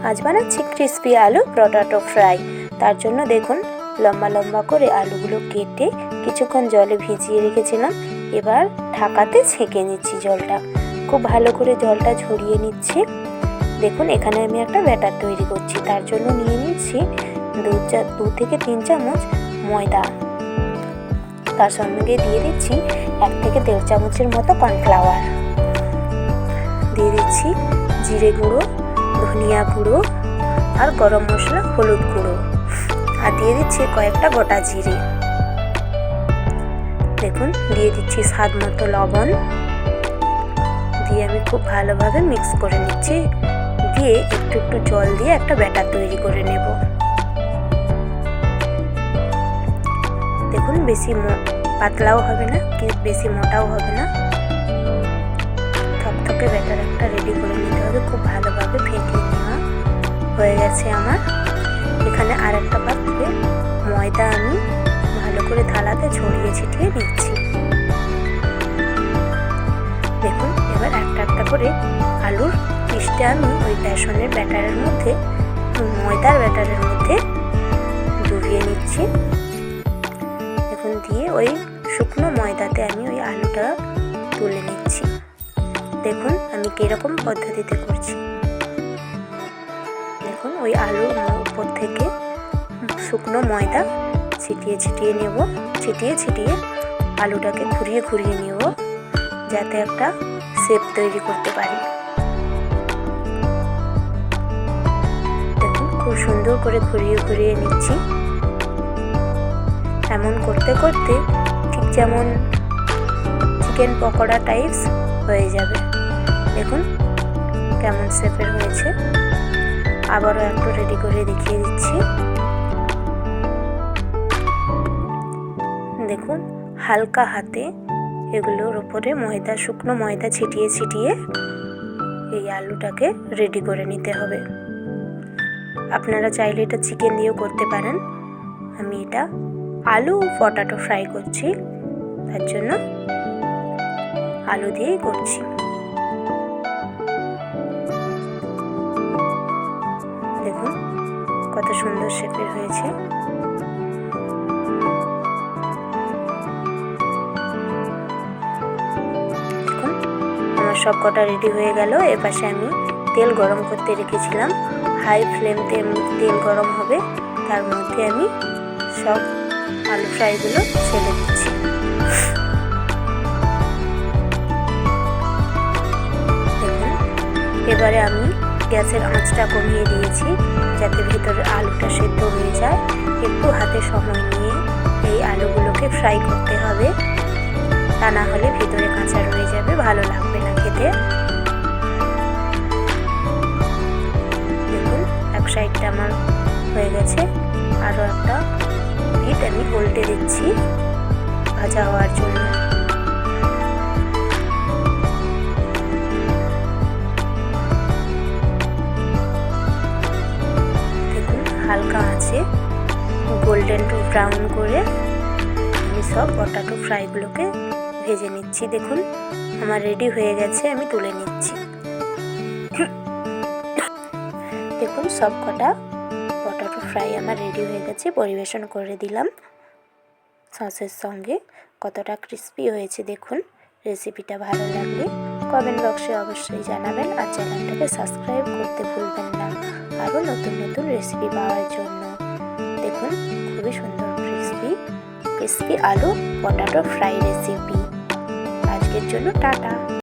আজ বানাচ্ছি ক্রিসপি আলু পটাটো ফ্রাই। তার জন্য দেখুন লম্বা লম্বা করে আলুগুলো কেটে কিছুক্ষণ জলে ভিজিয়ে রেখেছিলাম। এবার ঢাকাতে ছেঁকে নিচ্ছি জলটা, খুব ভালো করে জলটা ঝরিয়ে নিচ্ছি। দেখুন এখানে আমি একটা ব্যাটার তৈরি করছি। তার জন্য নিয়ে নিচ্ছি 2 থেকে 3 চামচ ময়দা। তার সঙ্গে দিয়ে দিচ্ছি 1 থেকে 1.5 চামচের মতো কর্নফ্লাওয়ার। দিয়ে দিচ্ছি জিরে গুঁড়ো, ধনিয়া গুঁড়ো আর গরম মশলা, হলুদ গুঁড়ো, আর দিয়ে দিচ্ছি কয়েকটা গোটা জিরে। দেখুন দিয়ে দিচ্ছি স্বাদ মতো লবণ। দিয়ে আমি খুব ভালোভাবে মিক্স করে নিচ্ছি। দিয়ে একটু একটু জল দিয়ে একটা ব্যাটার তৈরি করে নেব। দেখুন বেশি পাতলাও হবে না, কি বেশি মোটাও হবে না, থকথকে ব্যাটার একটা রেডি করে নিতে হবে। খুব ভালোভাবে ফেটিয়ে নেওয়া হয়ে গেছে আমার। এখানে আর একটা পাত্রে ময়দা আমি ভালো করে থালাতে ছড়িয়ে ছিটিয়ে নিচ্ছি। দেখুন এবার একটা একটা করে আলুর পিসটা আমি ওই বেসনের ব্যাটারের মধ্যে, ময়দার ব্যাটারের মধ্যে ডুবিয়ে নিচ্ছি। দেখুন দিয়ে ওই শুকনো ময়দাতে আমি ওই আলুটা তুলে নিচ্ছি। দেখুন আমি কীরকম পদ্ধতিতে করছি। দেখুন ওই আলুর উপর থেকে শুকনো ময়দা ছিটিয়ে ছিটিয়ে নেব। ছিটিয়ে আলুটাকে ঘুরিয়ে ঘুরিয়ে নেব, যাতে একটা শেপ তৈরি করতে পারি। দেখুন খুব সুন্দর করে ঘুরিয়ে ঘুরিয়ে নিচ্ছি। এমন করতে করতে ঠিক যেমন চিকেন পকোড়া টাইপস হয়ে যাবে। দেখুন কেমন শেপের হয়েছে। আবারও একটু রেডি করে দেখিয়ে দিচ্ছি। দেখুন হালকা হাতে এগুলোর উপরে ময়দা, শুকনো ময়দা ছিটিয়ে ছিটিয়ে এই আলুটাকে রেডি করে নিতে হবে। আপনারা চাইলে এটা চিকেন দিয়েও করতে পারেন। আমি এটা আলু পটাটো ফ্রাই করছি, তার জন্য আলু দিয়েই করছি। দেখুন কত সুন্দর শেপের হয়েছে। দেখুন আমার সব কটা রেডি হয়ে গেল। এপাশে আমি তেল গরম করতে রেখেছিলাম। হাই ফ্লেমতে তেল গরম হবে, তার মধ্যে আমি সব আলু ফ্রাইগুলো ছেড়ে দিচ্ছি। দেখুন এবারে আমি গ্যাসের আঁচটা কমিয়ে দিয়েছি, যাতে ভেতরের আলুটা সেদ্ধ হয়ে যায়। একটু হাতে সময় নিয়ে এই আলুগুলোকে ফ্রাই করতে হবে, তা না হলে ভেতরে কাঁচা রয়ে যাবে, ভালো লাগবে না খেতে। দেখুন এক সাইডটা আমার হয়ে গেছে, আরও একটা পিঠ আমি উল্টে দিচ্ছি ভাজা হওয়ার জন্য। দেখুন হালকা আঁচে গোল্ডেন টু ব্রাউন করে আমি সব পটাটো ফ্রাইগুলোকে ভেজে নিচ্ছি। দেখুন আমার রেডি হয়ে গেছে, আমি তুলে নিচ্ছি। দেখুন সব কটা পটাটো ফ্রাই আমার রেডি হয়ে গেছে, পরিবেশন করে দিলাম সসের সঙ্গে। কতটা ক্রিস্পি হয়েছে দেখুন। রেসিপিটা ভালো লাগলে কমেন্ট বক্সে অবশ্যই জানাবেন, আর চ্যানেলটাকে সাবস্ক্রাইব করতে ভুলবেন না আরও নতুন নতুন রেসিপি পাওয়ার জন্য। দেখুন খুবই সুন্দর ক্রিস্পি আলু পটাটো ফ্রাই রেসিপি। আজকের জন্য টাটা।